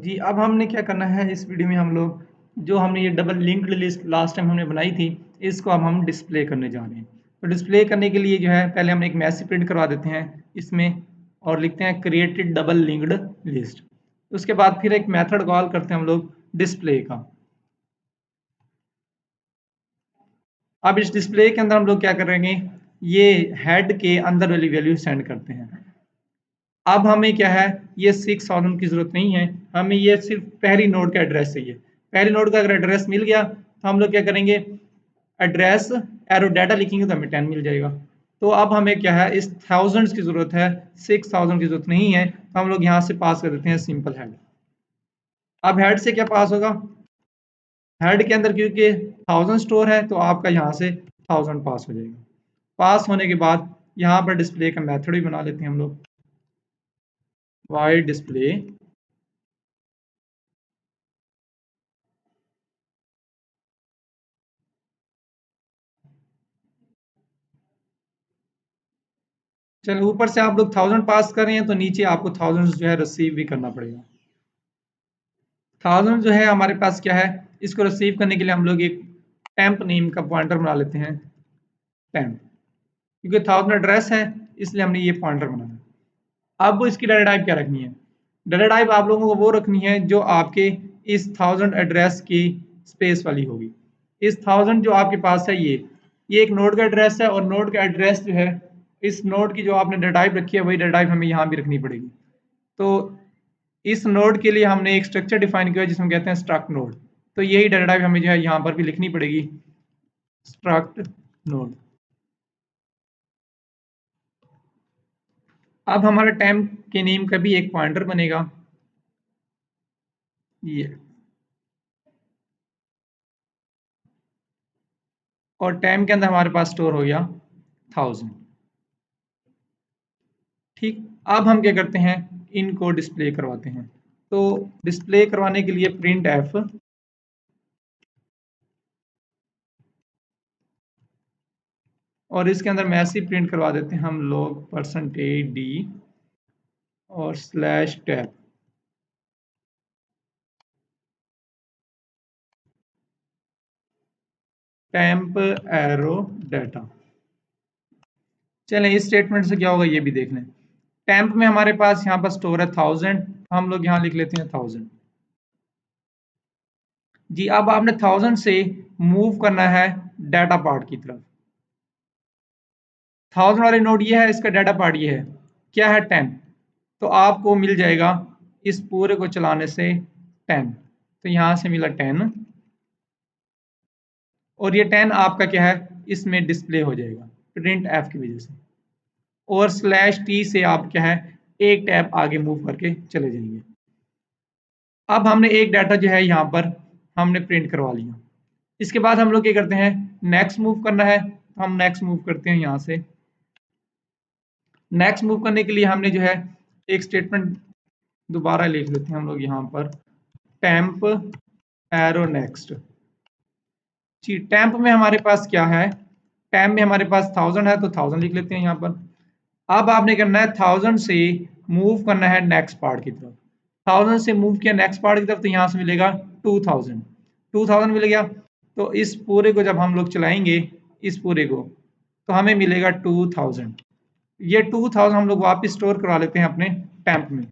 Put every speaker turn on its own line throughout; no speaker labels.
जी, अब हमने क्या करना है इस वीडियो में हम लोग जो हमने ये double linked list last time हमने बनाई थी, इसको अब हम डिस्प्ले करने जा रहे हैं। तो डिस्प्ले करने के लिए जो है पहले हम एक मैसेज प्रिंट करवा देते हैं इसमें और लिखते हैं क्रिएटेड डबल लिंक्ड लिस्ट। उसके बाद फिर एक मेथड कॉल करते हैं हम लोग डिस्प्ले का। अब इस डिस्प्ले के अंदर हम लोग क्या करेंगे, ये हेड के अंदर वाली वैल्यू सेंड करते हैं। अब हमें क्या है, ये 6000 की ज़रूरत नहीं है, हमें ये सिर्फ पहली नोड का एड्रेस चाहिए। पहली नोड का अगर एड्रेस मिल गया तो हम लोग क्या करेंगे, एड्रेस एरो डाटा लिखेंगे तो हमें 10 मिल जाएगा। तो अब हमें क्या है, इस थाउजेंड्स की ज़रूरत है, 6000 की ज़रूरत नहीं है, तो हम लोग यहाँ से पास कर देते हैं सिंपल हेड। अब हेड से क्या पास होगा, हेड के अंदर क्योंकि 1000 स्टोर है तो आपका यहाँ से 1000 पास हो जाएगा। पास होने के बाद यहाँ पर डिस्प्ले का मेथड भी बना लेते हैं हम लोग, वाई डिस्प्ले चलो ऊपर से आप लोग 1000 पास कर रहे हैं तो नीचे आपको 1000 जो है रिसीव भी करना पड़ेगा। 1000 जो है हमारे पास क्या है, इसको रिसीव करने के लिए हम लोग एक टेम्प नेम का पॉइंटर बना लेते हैं, टेम्प, क्योंकि 1000 एड्रेस है इसलिए हमने ये पॉइंटर बनाया। अब इसकी डाटा टाइप क्या रखनी है, डाटा टाइप आप लोगों को वो रखनी है जो आपके इस 1000 एड्रेस की स्पेस वाली होगी। इस 1000 जो आपके पास है ये एक नोड का एड्रेस है और नोड का एड्रेस जो है इस नोड की जो आपने डाटा टाइप रखी है वही डाटा टाइप हमें यहाँ भी रखनी पड़ेगी। तो इस नोड के लिए हमने एक स्ट्रक्चर डिफाइन किया है जिसमें कहते हैं स्ट्रक्ट नोड। तो यही डाटा टाइप हमें जो है यहाँ पर भी लिखनी पड़ेगी, स्ट्रक्ट नोड। अब हमारा टेम्प के नेम का भी एक पॉइंटर बनेगा, ये, और टेम्प के अंदर हमारे पास स्टोर हो गया 1000। ठीक, अब हम क्या करते हैं, इनको डिस्प्ले करवाते हैं। तो डिस्प्ले करवाने के लिए प्रिंट एफ और इसके अंदर मैसेज प्रिंट करवा देते हैं हम लोग %d और /टैब। Temp arrow data. चलें इस स्टेटमेंट से क्या होगा ये भी देख लें। टेम्प में हमारे पास यहाँ पर स्टोर है 1000, हम लोग यहाँ लिख लेते हैं 1000। जी, अब आपने 1000 से मूव करना है डाटा पार्ट की तरफ। 1000 वाली नोड ये है, इसका डाटा पार्ट ये है, क्या है 10। तो आपको मिल जाएगा इस पूरे को चलाने से 10। तो यहाँ से मिला 10 और ये 10 आपका क्या है, इसमें डिस्प्ले हो जाएगा प्रिंट एफ की वजह से। और /t से आप क्या है, एक टैब आगे मूव करके चले जाएंगे। अब हमने एक डाटा जो है यहाँ पर हमने प्रिंट करवा लिया। इसके बाद हम लोग क्या करते हैं, नेक्स्ट मूव करना है, हम नेक्स्ट मूव करते हैं यहाँ से। नेक्स्ट मूव करने के लिए हमने जो है एक स्टेटमेंट दोबारा लिख लेते हैं हम लोग यहाँ पर, टेम्प एरो नेक्स्ट। जी, टेम्प में हमारे पास क्या है, टेम्प में हमारे पास 1000 है तो 1000 लिख लेते हैं यहाँ पर। अब आपने करना है 1000 से मूव करना है नेक्स्ट पार्ट की तरफ। 1000 से मूव किया नेक्स्ट पार्ट की तरफ तो यहाँ से मिलेगा 2000। 2000 मिल गया, तो इस पूरे को जब हम लोग चलाएंगे, इस पूरे को, तो हमें मिलेगा 2000। ये 2000 हम लोग वापस स्टोर करवा लेते हैं अपने टेम्प में।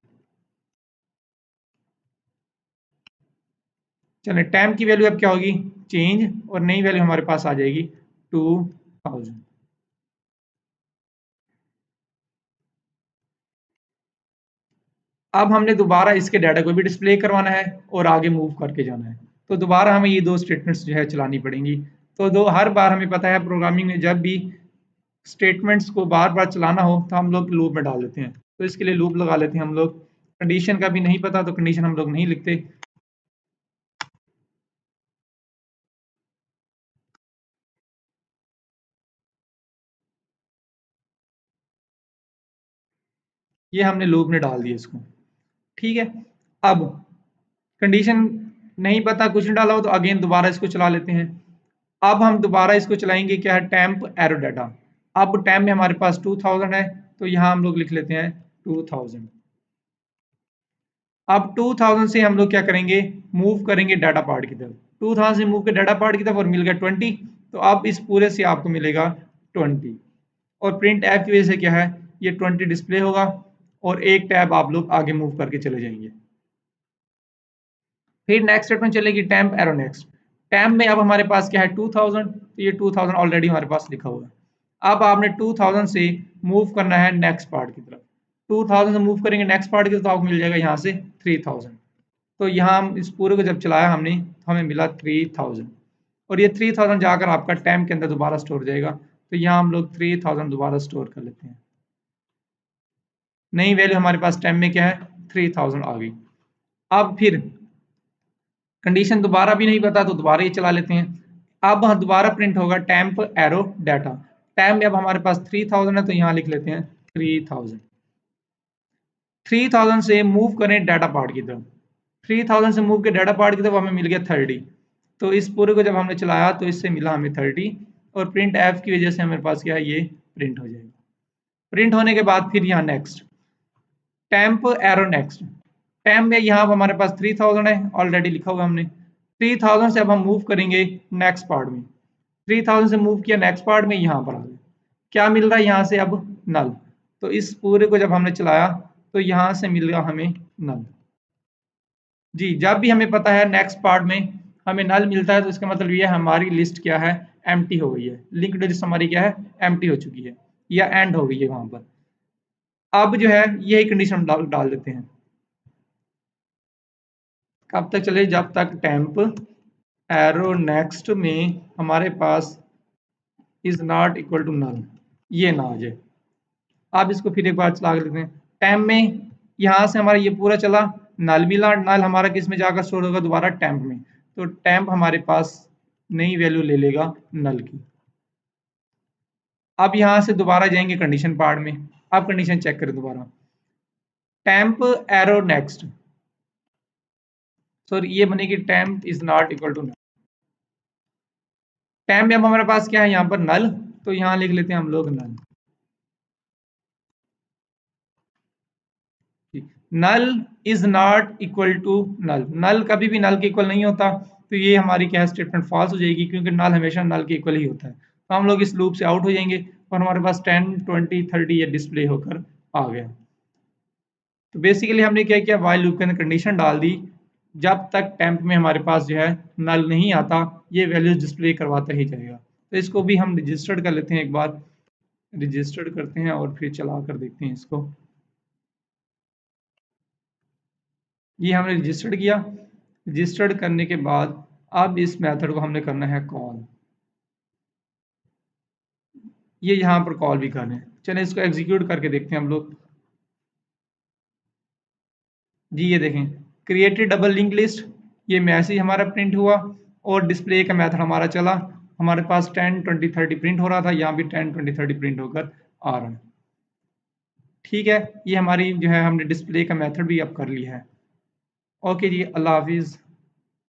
चलिए टेम्प की वैल्यू अब क्या होगी, चेंज, और नई वैल्यू हमारे पास आ जाएगी 2000। अब हमने दोबारा इसके डाटा को भी डिस्प्ले करवाना है और आगे मूव करके जाना है, तो दोबारा हमें ये दो स्टेटमेंट्स जो है चलानी पड़ेंगी। तो दो, हर बार हमें पता है प्रोग्रामिंग में जब भी स्टेटमेंट्स को बार बार चलाना हो तो हम लोग लूप में डाल देते हैं। तो इसके लिए लूप लगा लेते हैं हम लोग। कंडीशन का भी नहीं पता तो कंडीशन हम लोग नहीं लिखते। ये हमने लूप में डाल दिया इसको, ठीक है। अब कंडीशन नहीं पता, कुछ नहीं डाला हो तो अगेन दोबारा इसको चला लेते हैं। अब हम दोबारा इसको चलाएंगे, क्या है, टेम्प एरो डाटा। अब टेम्प में हमारे पास 2000 है तो यहाँ हम लोग लिख लेते हैं 2000। अब 2000 से हम लोग क्या करेंगे, मूव करेंगे डाटा पार्ट की तरफ। 2000 से मूव के डाटा पार्ट की तरफ और मिल गया 20, तो अब इस पूरे से आपको मिलेगा 20 और प्रिंट एफ की वजह से क्या है, ये 20 डिस्प्ले होगा और एक टैब आप लोग आगे मूव करके चले जाएंगे। फिर नेक्स्ट स्टेटमेंट चलेगी टेम्प एरो नेक्स्ट। टेम्प में अब हमारे पास क्या है 2000, तो ये 2000 ऑलरेडी हमारे पास लिखा हुआ है। अब आपने 2000 से मूव करना है नेक्स्ट पार्ट की तरफ। 2000 से मूव करेंगे नेक्स्ट पार्ट की तरफ तो आपको मिल जाएगा यहाँ से 3000। तो यहाँ हम इस पूरे को जब चलाया हमने तो हमें मिला 3000 और ये 3000 जाकर आपका टेम्प के अंदर दोबारा स्टोर हो जाएगा। तो यहाँ हम लोग 3000 दोबारा स्टोर कर लेते हैं। नई वैल्यू हमारे पास टेम्प में क्या है 3000 आ गई। अब फिर कंडीशन दोबारा भी नहीं पता तो दोबारा ही चला लेते हैं। अब दोबारा प्रिंट होगा टेम्प एरो डाटा। टेम्प में अब हमारे पास 3000 है तो यहाँ लिख लेते हैं 3000। 3000 से मूव करें डाटा पार्ट की तरफ। 3000 से मूव के डाटा पार्ट की तरफ हमें मिल गया 30। तो इस पूरे को जब हमने चलाया तो इससे मिला हमें 30 और प्रिंट एफ की वजह से हमारे पास क्या है, ये प्रिंट हो जाएगा। प्रिंट होने के बाद फिर यहाँ next temp arrow next. Temp में यहाँ हमारे पास 3000 है ऑलरेडी लिखा हुआ हमने। 3000 से अब हम मूव करेंगे नेक्स्ट पार्ट में। 3000 से मूव किया नेक्स्ट पार्ट में, यहाँ पर आ गए। क्या मिल रहा है यहाँ से अब नल। तो इस पूरे को जब हमने चलाया तो यहाँ से मिल गया हमें नल। जी, जब भी हमें पता है नेक्स्ट पार्ट में हमें नल मिलता है तो इसका मतलब ये हमारी लिस्ट क्या है, एम्प्टी हो गई है। लिंक्ड लिस्ट हमारी क्या है, एम्प्टी हो चुकी है या एंड हो गई है वहां पर। अब जो है यही कंडीशन डाल देते हैं। कब तक चले, जब तक टेम्प एरो नेक्स्ट में हमारे पास is not equal to null ये ना आ जाए। अब इसको फिर एक बार चला लेते हैं। टेम्प में यहाँ से हमारा ये पूरा चला, नल मिला, नल हमारा किस में जाकर स्टोर होगा, दोबारा टेम्प में। तो टेम्प हमारे पास नई वैल्यू ले लेगा नल की। अब यहाँ से दोबारा जाएंगे कंडीशन पार्ट में। अब कंडीशन चेक करें दोबारा, टेम्प एरो नेक्स्ट, सॉरी ये बनेगी temp is not equal to null. Temp में अब हमारे पास क्या है यहाँ पर नल, तो यहाँ लिख लेते हैं हम लोग null. Null is not equal to null, null कभी भी नल के इक्वल नहीं होता। तो ये हमारी क्या स्टेटमेंट फॉल्स हो जाएगी क्योंकि नल हमेशा नल के इक्वल ही होता है। तो हम लोग इस लूप से आउट हो जाएंगे और हमारे पास 10 20 30 ये डिस्प्ले होकर आ गया। तो बेसिकली हमने क्या किया, वाइल लूप के अंदर कंडीशन डाल दी, जब तक टेम्प में हमारे पास जो है नल नहीं आता ये वैल्यूज डिस्प्ले करवाता ही जाएगा। तो इसको भी हम रजिस्टर्ड कर लेते हैं, एक बार रजिस्टर्ड करते हैं और फिर चला कर देखते हैं इसको। ये हमने रजिस्टर्ड किया। रजिस्टर्ड करने के बाद अब इस मेथड को हमने करना है कॉल। ये यहाँ पर कॉल भी कर रहे हैं, चलिए इसको एग्जीक्यूट करके देखते हैं हम लोग। जी ये देखें, क्रिएटेड डबल लिंक लिस्ट, ये मैसेज हमारा प्रिंट हुआ और डिस्प्ले का मेथड हमारा चला। हमारे पास 10 20 30 प्रिंट हो रहा था, यहाँ भी 10 20 30 प्रिंट होकर आ रहा है। ठीक है, ये हमारी जो है हमने डिस्प्ले का मेथड भी अब कर लिया है। ओके जी, अल्लाह हाफिज़।